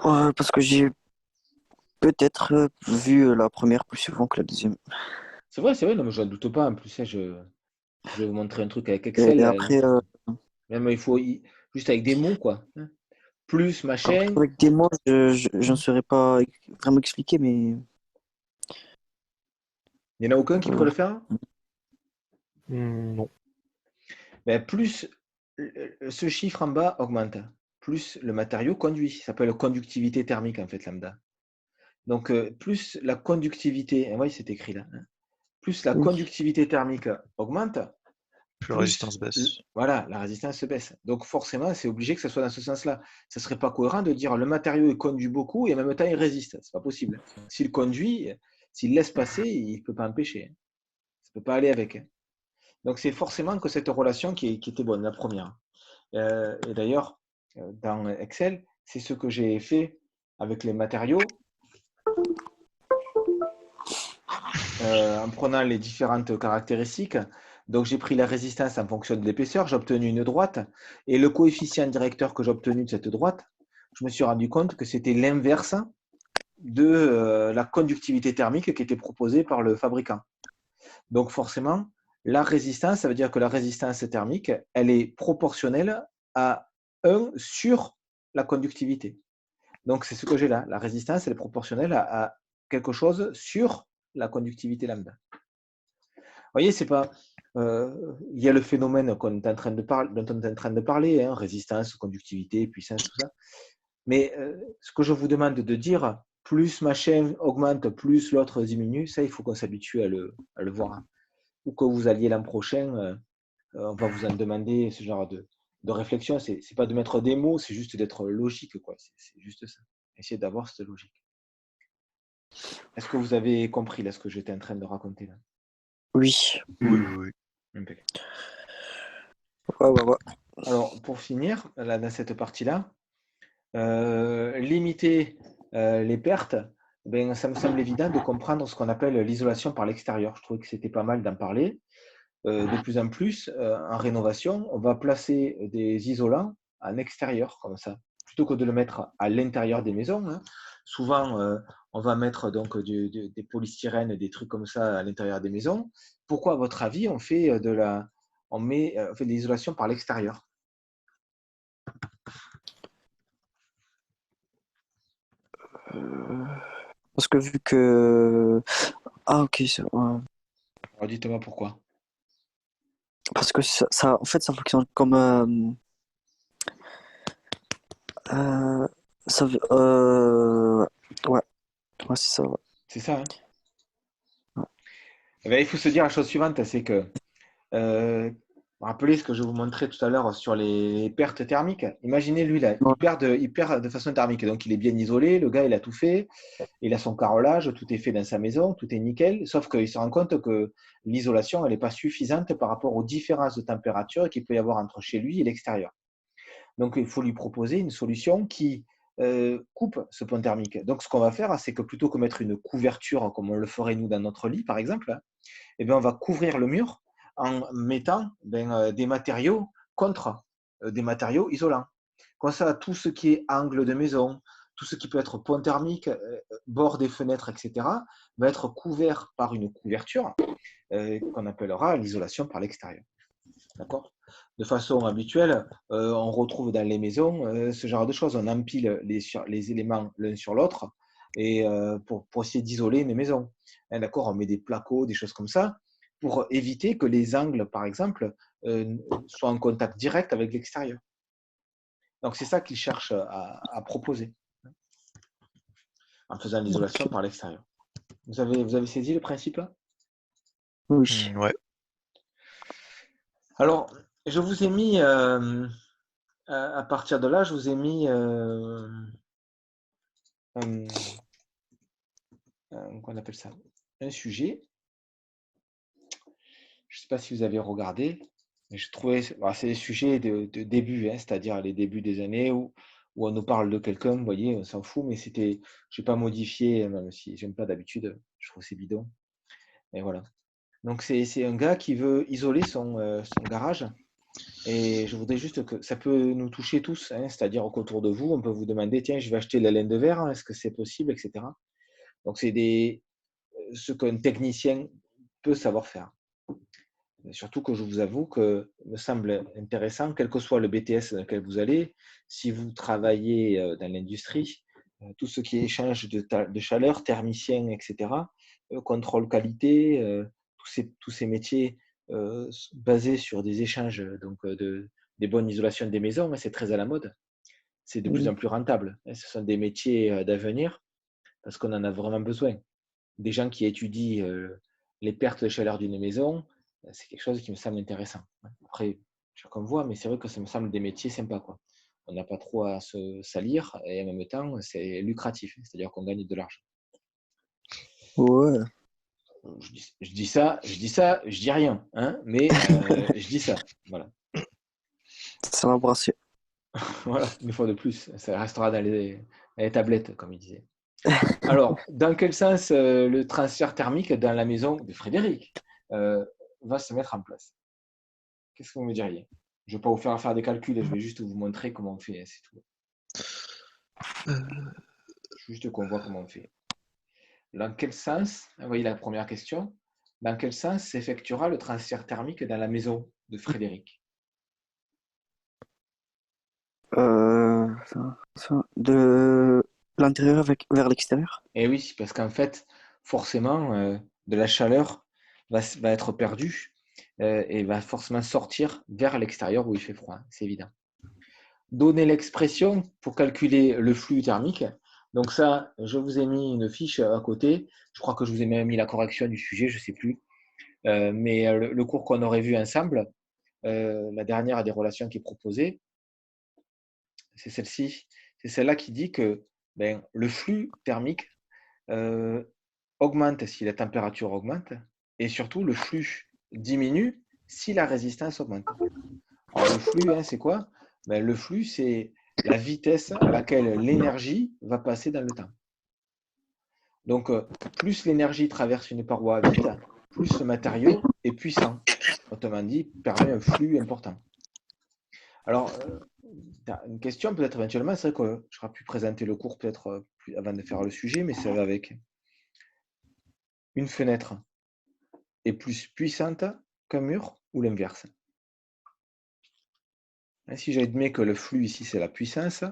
Parce que j'ai peut-être vu la première plus souvent que la deuxième. C'est vrai, non, mais je ne doute pas. En plus, je vais vous montrer un truc avec Et Excel. après, Même juste avec des mots, quoi. Plus après, machin. avec des mots, je ne saurais pas vraiment expliquer, mais Il n'y en a aucun qui pourrait le faire? Non. Ben, plus ce chiffre en bas augmente, plus le matériau conduit. Ça s'appelle conductivité thermique, en fait, lambda. Donc, plus la conductivité, vous voyez, c'est écrit là, hein, plus la oui. conductivité thermique augmente, Plus la plus résistance baisse. voilà, la résistance se baisse. Donc, forcément, c'est obligé que ce soit dans ce sens-là. Ça ne serait pas cohérent de dire le matériau il conduit beaucoup et en même temps il résiste. C'est pas possible. S'il conduit, s'il laisse passer, il ne peut pas empêcher. Ça ne peut pas aller avec. Donc, c'est forcément que cette relation qui était bonne, la première. Et d'ailleurs, dans Excel, c'est ce que j'ai fait avec les matériaux. En prenant les différentes caractéristiques. Donc, j'ai pris la résistance en fonction de l'épaisseur, j'ai obtenu une droite, et le coefficient directeur que j'ai obtenu de cette droite, je me suis rendu compte que c'était l'inverse de la conductivité thermique qui était proposée par le fabricant. Donc, forcément, la résistance, ça veut dire que la résistance thermique, elle est proportionnelle à 1 sur la conductivité. Donc, c'est ce que j'ai là. La résistance, elle est proportionnelle à quelque chose sur la conductivité lambda. Vous voyez, c'est pas. Il y a le phénomène qu'on est en train de dont on est en train de parler, hein, résistance, conductivité, puissance, tout ça. Mais ce que je vous demande de dire, plus machin augmente, plus l'autre diminue, ça, il faut qu'on s'habitue à le voir. Ou que vous alliez l'an prochain, on va vous en demander ce genre de réflexion. C'est pas de mettre des mots, c'est juste d'être logique, quoi. C'est juste ça. Essayez d'avoir cette logique. Est-ce que vous avez compris là ce que j'étais en train de raconter là? Oui. Oui. Impeccable. Ouais. Alors, pour finir, là, dans cette partie-là, limiter les pertes, ben, ça me semble évident de comprendre ce qu'on appelle l'isolation par l'extérieur. Je trouvais que c'était pas mal d'en parler. De plus en plus, en rénovation, on va placer des isolants en extérieur, comme ça, plutôt que de le mettre à l'intérieur des maisons. Hein. Souvent, on va mettre donc des polystyrènes, des trucs comme ça à l'intérieur des maisons. Pourquoi, à votre avis, on fait on fait de l'isolation par l'extérieur? Parce que vu que... Ah, ok. Ouais. Alors, dites-moi pourquoi. Parce que en fait, ça fonctionne comme... ça, ouais, c'est ça. Ouais. C'est ça, hein? Eh bien, il faut se dire la chose suivante, c'est que rappelez ce que je vous montrais tout à l'heure sur les pertes thermiques. Imaginez lui là, il perd de façon thermique, donc il est bien isolé, le gars il a tout fait, il a son carrelage, tout est fait dans sa maison, tout est nickel, sauf qu'il se rend compte que l'isolation elle n'est pas suffisante par rapport aux différences de température qu'il peut y avoir entre chez lui et l'extérieur. Donc il faut lui proposer une solution qui coupe ce pont thermique. Donc ce qu'on va faire, c'est que plutôt que mettre une couverture comme on le ferait nous dans notre lit par exemple, eh bien, on va couvrir le mur en mettant des matériaux contre des matériaux isolants. Comme ça, tout ce qui est angle de maison, tout ce qui peut être pont thermique, bord des fenêtres, etc., va être couvert par une couverture qu'on appellera l'isolation par l'extérieur. D'accord? De façon habituelle, on retrouve dans les maisons ce genre de choses. On empile les éléments l'un sur l'autre et pour essayer d'isoler une maison. Hein, d'accord? On met des placos, des choses comme ça, pour éviter que les angles, par exemple, soient en contact direct avec l'extérieur. Donc, c'est ça qu'ils cherchent à proposer en faisant l'isolation par l'extérieur. Vous avez saisi le principe là? Oui. Ouais. Alors, je vous ai mis, à partir de là, je vous ai mis qu'on appelle ça, un sujet. Je ne sais pas si vous avez regardé, mais je trouvais, c'est des sujets de début, hein, c'est-à-dire les débuts des années où on nous parle de quelqu'un, vous voyez, on s'en fout, mais c'était, je n'ai pas modifié, même si j'aime pas d'habitude, je trouve c'est bidon. Et voilà. Donc c'est un gars qui veut isoler son garage Et je voudrais juste que ça peut nous toucher tous, hein, c'est-à-dire qu'autour de vous, on peut vous demander, tiens, je vais acheter la laine de verre, hein, est-ce que c'est possible, etc. Donc, c'est ce qu'un technicien peut savoir faire. Et surtout que je vous avoue que me semble intéressant, quel que soit le BTS dans lequel vous allez, si vous travaillez dans l'industrie, tout ce qui est échange de chaleur, thermicien, etc., contrôle qualité, tous ces métiers basés sur des échanges des bonnes isolations des maisons, c'est très à la mode. C'est de plus en plus rentable. Ce sont des métiers d'avenir parce qu'on en a vraiment besoin. Des gens qui étudient les pertes de chaleur d'une maison, c'est quelque chose qui me semble intéressant. Après, chacun voit, mais c'est vrai que ça me semble des métiers sympas, quoi. On n'a pas trop à se salir et en même temps, c'est lucratif, c'est-à-dire qu'on gagne de l'argent. Ouais. Je dis ça, je dis rien, hein, mais je dis ça. Voilà. Ça m'a brassé. Voilà, une fois de plus, ça restera dans les tablettes, comme il disait. Alors, dans quel sens le transfert thermique dans la maison de Frédéric va se mettre en place? Qu'est-ce que vous me diriez? Je ne vais pas vous faire des calculs, je vais juste vous montrer comment on fait, c'est tout. Juste qu'on voit comment on fait. Dans quel sens, vous voyez la première question, dans quel sens s'effectuera le transfert thermique dans la maison de Frédéric? De l'intérieur vers l'extérieur. Eh oui, parce qu'en fait, forcément, de la chaleur va être perdue et va forcément sortir vers l'extérieur où il fait froid, c'est évident. Donner l'expression pour calculer le flux thermique. Donc ça, je vous ai mis une fiche à côté. Je crois que je vous ai même mis la correction du sujet, je ne sais plus. Mais le cours qu'on aurait vu ensemble, la dernière des relations qui est proposée, c'est celle-ci. C'est celle-là qui dit que le flux thermique augmente si la température augmente et surtout le flux diminue si la résistance augmente. Alors le flux, hein, c'est quoi? Le flux, c'est la vitesse à laquelle l'énergie va passer dans le temps. Donc, plus l'énergie traverse une paroi vite, plus le matériau est puissant. Autrement dit, permet un flux important. Alors, une question peut-être éventuellement, c'est vrai que j'aurais pu présenter le cours peut-être avant de faire le sujet, mais ça va avec. Une fenêtre est plus puissante qu'un mur ou l'inverse? Si j'admets que le flux ici, c'est la puissance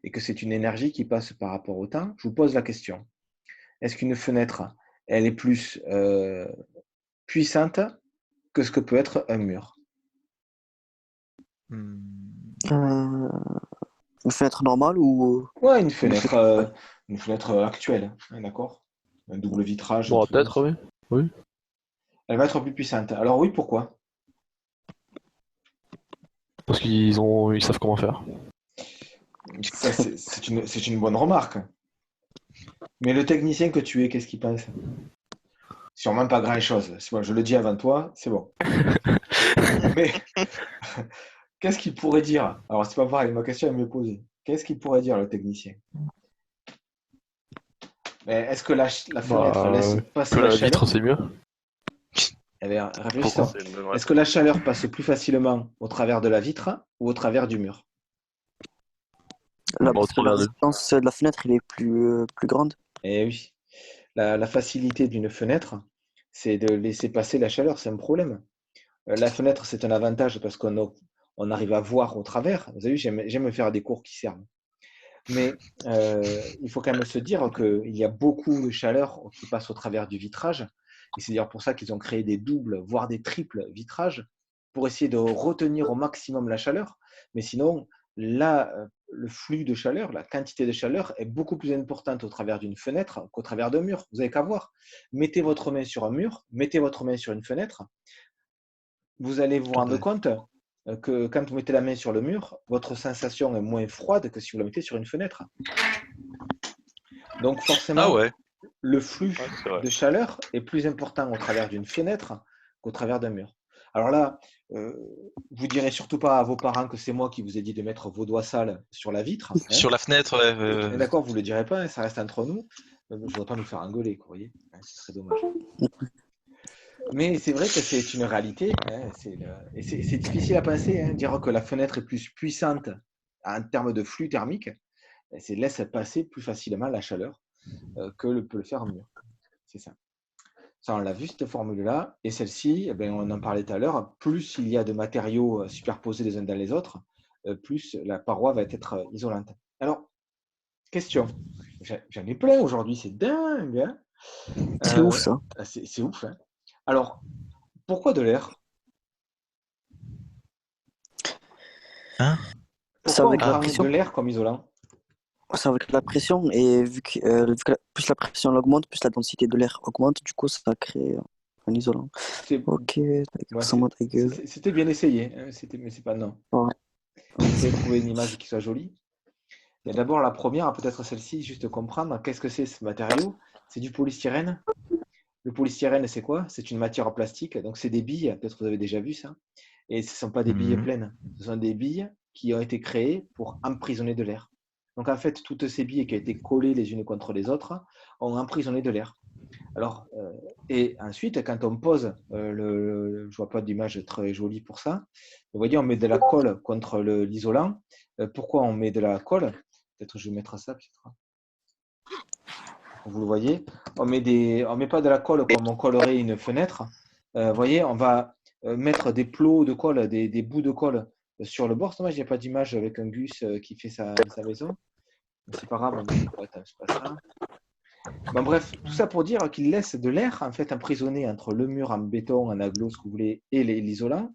et que c'est une énergie qui passe par rapport au temps, je vous pose la question. Est-ce qu'une fenêtre, elle est plus puissante que ce que peut être un mur? Une fenêtre normale ou Ouais, une fenêtre actuelle, hein, d'accord? Un double vitrage. Bon, un truc comme peut-être, ça. oui. Elle va être plus puissante. Alors oui, pourquoi? Parce ils savent comment faire. Ça, c'est une bonne remarque. Mais le technicien que tu es, qu'est-ce qu'il pense? Sûrement pas grand-chose. Moi, je le dis avant toi, c'est bon. Mais qu'est-ce qu'il pourrait dire? Alors, c'est pas pareil, ma question est mieux posée. Qu'est-ce qu'il pourrait dire, le technicien? Mais est-ce que la fenêtre laisse passer Que la la chaleur? vitre, c'est mieux. Eh bien, réfléchissons. C'est une bonne Est-ce que la chaleur passe plus facilement au travers de la vitre ou au travers du mur? là, Bon, parce que la résistance de la fenêtre il est plus grande. Eh oui. La facilité d'une fenêtre, c'est de laisser passer la chaleur, c'est un problème. La fenêtre, c'est un avantage parce qu'on arrive à voir au travers. Vous avez vu, j'aime faire des cours qui servent. Mais il faut quand même se dire qu'il y a beaucoup de chaleur qui passe au travers du vitrage. Et c'est d'ailleurs pour ça qu'ils ont créé des doubles, voire des triples vitrages, pour essayer de retenir au maximum la chaleur. Mais sinon, là, le flux de chaleur, la quantité de chaleur est beaucoup plus importante au travers d'une fenêtre qu'au travers d'un mur. Vous n'avez qu'à voir. Mettez votre main sur un mur, mettez votre main sur une fenêtre. Vous allez vous rendre compte que quand vous mettez la main sur le mur, votre sensation est moins froide que si vous la mettez sur une fenêtre. Donc forcément, le flux de chaleur est plus important au travers d'une fenêtre qu'au travers d'un mur. Alors là, vous direz surtout pas à vos parents que c'est moi qui vous ai dit de mettre vos doigts sales sur la vitre. Hein. Sur la fenêtre, ouais. D'accord, vous ne le direz pas, hein, ça reste entre nous. Je ne voudrais pas nous faire engueuler, vous voyez. Ce serait dommage. Mais c'est vrai que c'est une réalité, hein, et c'est difficile à penser, hein, dire que la fenêtre est plus puissante en termes de flux thermique, c'est laisse passer plus facilement la chaleur que peut le faire un mur. C'est ça. Ça, on l'a vu, cette formule-là. Et celle-ci, eh ben, on en parlait tout à l'heure, plus il y a de matériaux superposés les uns dans les autres, plus la paroi va être isolante. Alors, question. J'en ai plein aujourd'hui, c'est dingue. Hein. C'est ouf ça. C'est ouf. Hein. Alors, pourquoi de l'air? Hein? C'est Pourquoi on avec la prend pression. de l'air comme isolant? C'est avec la pression. Et vu que plus la pression augmente, plus la densité de l'air augmente. Du coup, ça crée un isolant. C'est- Ok, ouais, ça ta gueule. C'était bien essayé, hein, mais c'est pas non. Ouais. J'essaie de trouver une image qui soit jolie. Et d'abord, la première, peut-être celle-ci, juste comprendre qu'est-ce que c'est ce matériau. C'est du polystyrène. Le polystyrène, c'est quoi? C'est une matière en plastique. Donc, c'est des billes. Peut-être que vous avez déjà vu ça. Et ce ne sont pas des billes Mhm. pleines. Ce sont des billes qui ont été créées pour emprisonner de l'air. Donc, en fait, toutes ces billes qui ont été collées les unes contre les autres ont emprisonné de l'air. Alors, et ensuite, quand on pose, je ne vois pas d'image très jolie pour ça. Vous voyez, on met de la colle contre l'isolant. Pourquoi on met de la colle? Peut-être je vais mettre ça, peut-être. Vous le voyez, on met pas de la colle comme on collerait une fenêtre. Vous voyez, on va mettre des plots de colle, des bouts de colle sur le bord. C'est dommage, il n'y a pas d'image avec un Gus qui fait sa maison. C'est pas grave, attends, c'est pas ça. Bon, bref, tout ça pour dire qu'il laisse de l'air en fait emprisonné entre le mur en béton, en aglo, ce que vous voulez, et l'isolant,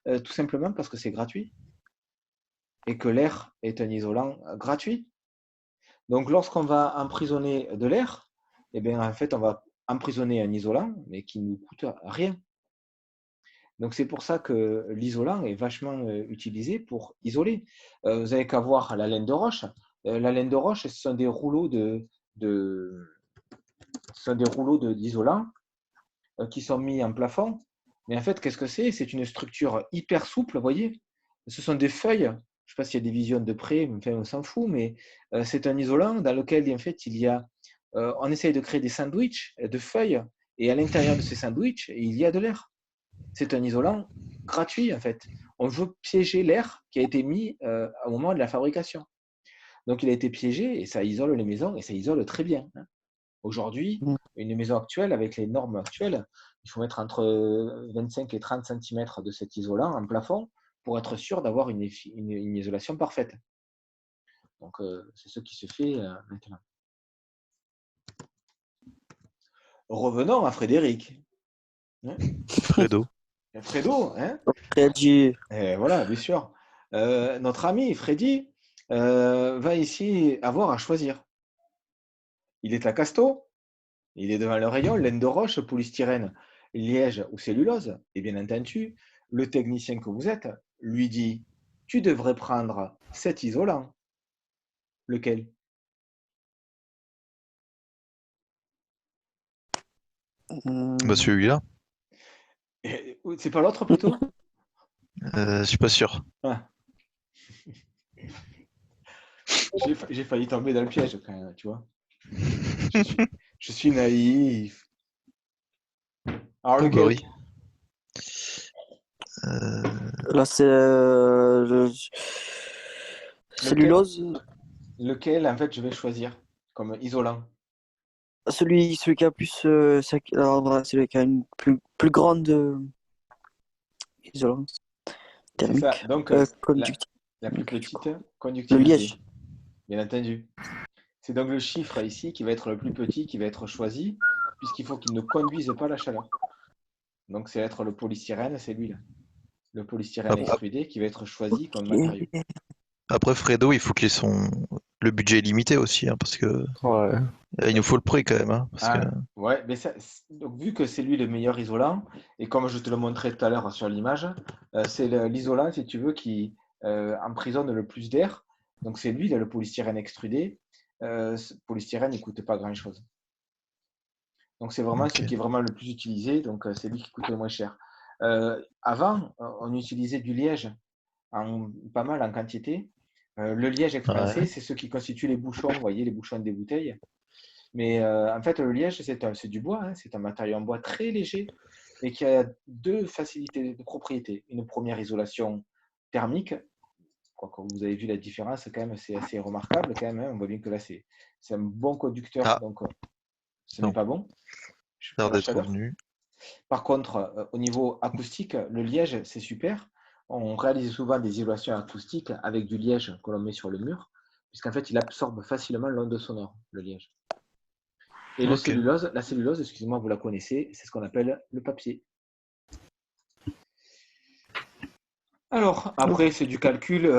tout simplement parce que c'est gratuit et que l'air est un isolant gratuit. Donc, lorsqu'on va emprisonner de l'air, eh bien, en fait, on va emprisonner un isolant, mais qui ne nous coûte rien. Donc, c'est pour ça que l'isolant est vachement utilisé pour isoler. Vous n'avez qu'à voir la laine de roche. La laine de roche, ce sont des rouleaux d'isolant qui sont mis en plafond. Mais en fait, qu'est-ce que c'est? C'est une structure hyper souple, vous voyez? Ce sont des feuilles. Je ne sais pas s'il y a des visions de près, enfin, on s'en fout, mais c'est un isolant dans lequel, en fait, on essaye de créer des sandwichs de feuilles, et à l'intérieur de ces sandwichs, il y a de l'air. C'est un isolant gratuit, en fait. On veut piéger l'air qui a été mis au moment de la fabrication. Donc, il a été piégé, et ça isole les maisons, et ça isole très bien. Hein. Aujourd'hui, Mm. une maison actuelle, avec les normes actuelles, il faut mettre entre 25 et 30 cm de cet isolant en plafond pour être sûr d'avoir une isolation parfaite. Donc, c'est ce qui se fait maintenant. Revenons à Frédéric. Hein Fredo. Fredo, hein Freddy, voilà, bien sûr. Notre ami Freddy va ici avoir à choisir. Il est à Casto, il est devant le rayon, laine de roche, polystyrène, liège ou cellulose. Et bien entendu, le technicien que vous êtes lui dit, tu devrais prendre cet isolant. Lequel? Bah celui-là, C'est pas l'autre plutôt? je suis pas sûr. Ah, j'ai failli tomber dans le piège quand même, tu vois. Je suis naïf. Alors Bah lequel? oui. là c'est cellulose. Lequel en fait je vais choisir comme isolant? Celui qui a plus, alors, voilà, celui qui a une plus grande isolance C'est ça. thermique, Donc la plus conductivité, je petite crois. Le conductivité, liège. bien entendu. C'est donc le chiffre ici qui va être le plus petit qui va être choisi, puisqu'il faut qu'il ne conduise pas la chaleur. Donc c'est être le polystyrène, c'est lui là. Le polystyrène Ap- extrudé qui va être choisi comme matériau. Après Fredo, il faut qu'il ait le budget est limité aussi, hein, parce que Ouais. il nous faut le prix quand même, hein, parce que Ah, ouais, mais donc, vu que c'est lui le meilleur isolant, et comme je te le montrais tout à l'heure sur l'image, c'est l'isolant, si tu veux, qui emprisonne le plus d'air. Donc c'est lui, là, le polystyrène extrudé. Ce polystyrène, il ne coûte pas grand-chose. Donc c'est vraiment ce ok. qui est vraiment le plus utilisé, donc c'est lui qui coûte le moins cher. Avant, on utilisait du liège pas mal en quantité. Le liège expansé, Ouais. c'est ce qui constitue les bouchons, vous voyez, les bouchons des bouteilles. Mais en fait, le liège, c'est du bois, hein, c'est un matériau en bois très léger. et qui a deux facilités de propriétés. Une première isolation thermique. Comme vous avez vu la différence, quand même, c'est assez remarquable. Quand même, hein. On voit bien que là, c'est un bon conducteur, Ah, donc ce n'est non, pas bon ça a pour l'air la d'être chaleur. revenu. Par contre, au niveau acoustique, le liège, c'est super. On réalise souvent des isolations acoustiques avec du liège que l'on met sur le mur, puisqu'en fait, il absorbe facilement l'onde sonore, le liège. Et Ok. la cellulose, excusez-moi, vous la connaissez, c'est ce qu'on appelle le papier. Alors, après, c'est du calcul.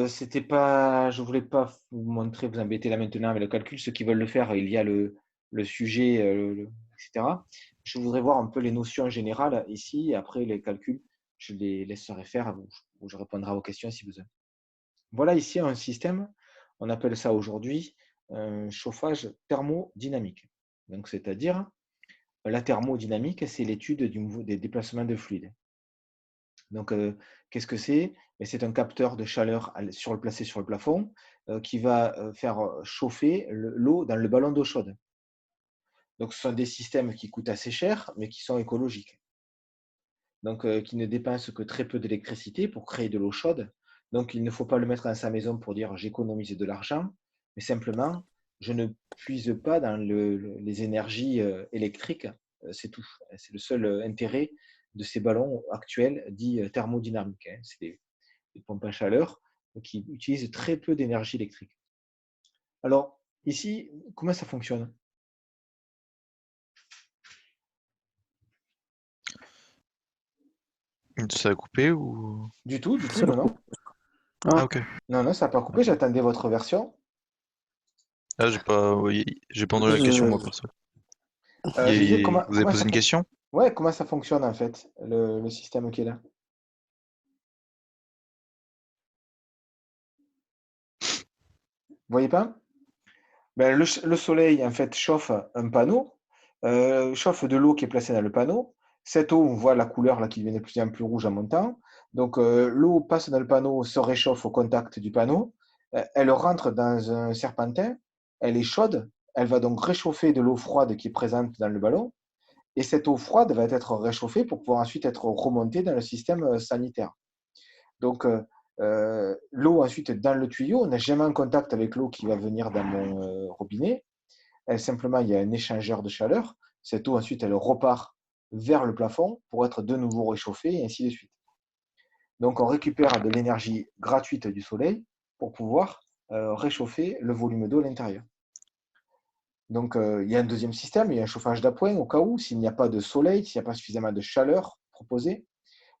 C'était pas, je voulais pas vous montrer, vous embêter là maintenant avec le calcul. Ceux qui veulent le faire, il y a le sujet, etc. Je voudrais voir un peu les notions générales ici. Et après, les calculs, je les laisserai faire ou je répondrai à vos questions si besoin. Voilà ici un système, on appelle ça aujourd'hui un chauffage thermodynamique. Donc, c'est-à-dire, la thermodynamique, c'est l'étude des déplacements de fluides. Donc, qu'est-ce que c'est? C'est un capteur de chaleur placé sur le plafond qui va faire chauffer l'eau dans le ballon d'eau chaude. Donc, ce sont des systèmes qui coûtent assez cher, mais qui sont écologiques. Donc, qui ne dépensent que très peu d'électricité pour créer de l'eau chaude. Donc, il ne faut pas le mettre dans sa maison pour dire j'économise de l'argent, mais simplement, je ne puise pas dans les énergies électriques. C'est tout. C'est le seul intérêt de ces ballons actuels dits thermodynamiques. C'est des pompes à chaleur qui utilisent très peu d'énergie électrique. Alors, ici, comment ça fonctionne? Ça a coupé ou... Du tout, Ça non, non. Ah, Ah, ok. Non, non, ça n'a pas coupé, j'attendais votre version. Ah, oui, j'ai pas entendu la question, moi, perso. Je disais, Vous avez posé une question? ouais, comment ça fonctionne en fait, le système qui est là? Vous voyez pas? Ben, le soleil en fait chauffe un panneau, chauffe de l'eau qui est placée dans le panneau. Cette eau, on voit la couleur là qui devient de plus en plus rouge en montant. Donc l'eau passe dans le panneau, se réchauffe au contact du panneau. Elle rentre dans un serpentin, elle est chaude, elle va donc réchauffer de l'eau froide qui est présente dans le ballon. Et cette eau froide va être réchauffée pour pouvoir ensuite être remontée dans le système sanitaire. Donc, l'eau ensuite dans le tuyau, on n'est jamais en contact avec l'eau qui va venir dans mon robinet. Simplement, il y a un échangeur de chaleur. Cette eau ensuite, elle repart vers le plafond pour être de nouveau réchauffée et ainsi de suite. Donc, on récupère de l'énergie gratuite du soleil pour pouvoir réchauffer le volume d'eau à l'intérieur. Donc, il y a un deuxième système, il y a un chauffage d'appoint au cas où, s'il n'y a pas de soleil, s'il n'y a pas suffisamment de chaleur proposée,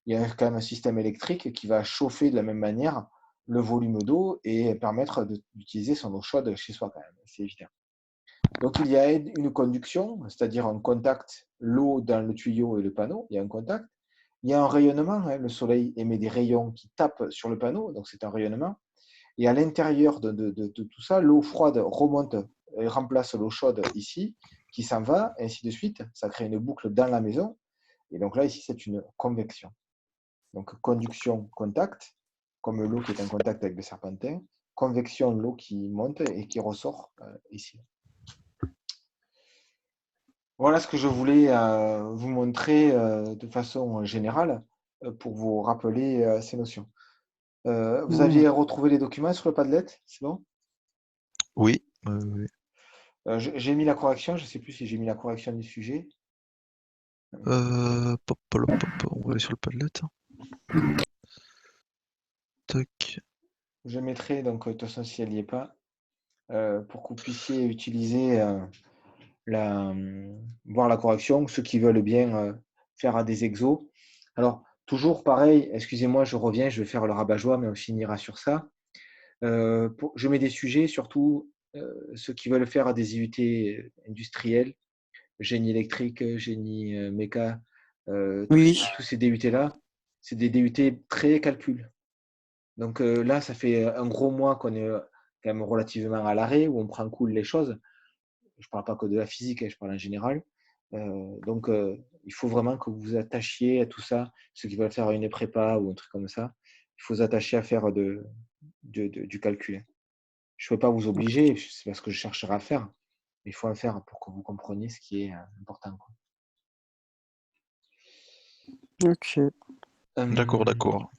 il y a quand même un système électrique qui va chauffer de la même manière le volume d'eau et permettre d'utiliser son eau chaude chez soi quand même, c'est évident. Donc il y a une conduction, c'est-à-dire un contact, l'eau dans le tuyau et le panneau, il y a un contact. Il y a un rayonnement, hein, le soleil émet des rayons qui tapent sur le panneau, donc c'est un rayonnement. Et à l'intérieur de tout ça, l'eau froide remonte et remplace l'eau chaude ici, qui s'en va, et ainsi de suite. Ça crée une boucle dans la maison. Et donc là, ici, c'est une convection. Donc conduction, contact, comme l'eau qui est en contact avec le serpentin. Convection, l'eau qui monte et qui ressort ici. Voilà ce que je voulais vous montrer de façon générale pour vous rappeler ces notions. Vous aviez retrouvé les documents sur le Padlet, c'est bon? Oui. Oui. J'ai mis la correction, je ne sais plus si j'ai mis la correction du sujet. On va aller sur le Padlet. Tac. Je mettrai, donc de toute façon si elle n'y est pas, pour que vous puissiez utiliser voir la correction, ceux qui veulent bien faire des exos. Alors, toujours pareil, excusez-moi, je reviens, je vais faire le rabat-joie, mais on finira sur ça. Je mets des sujets, surtout ceux qui veulent faire des IUT industriels, génie électrique, génie méca, oui. tous ces DUT-là, c'est des DUT très calcul. Donc là, ça fait un gros mois qu'on est quand même relativement à l'arrêt, où on prend cool les choses. Je ne parle pas que de la physique, hein, je parle en général. Donc, il faut vraiment que vous vous attachiez à tout ça. Ceux qui veulent faire une prépa ou un truc comme ça, il faut vous attacher à faire du calcul. Je ne peux pas vous obliger, c'est parce que je chercherai à faire. Mais il faut en faire pour que vous compreniez ce qui est important, quoi. Ok. D'accord, d'accord.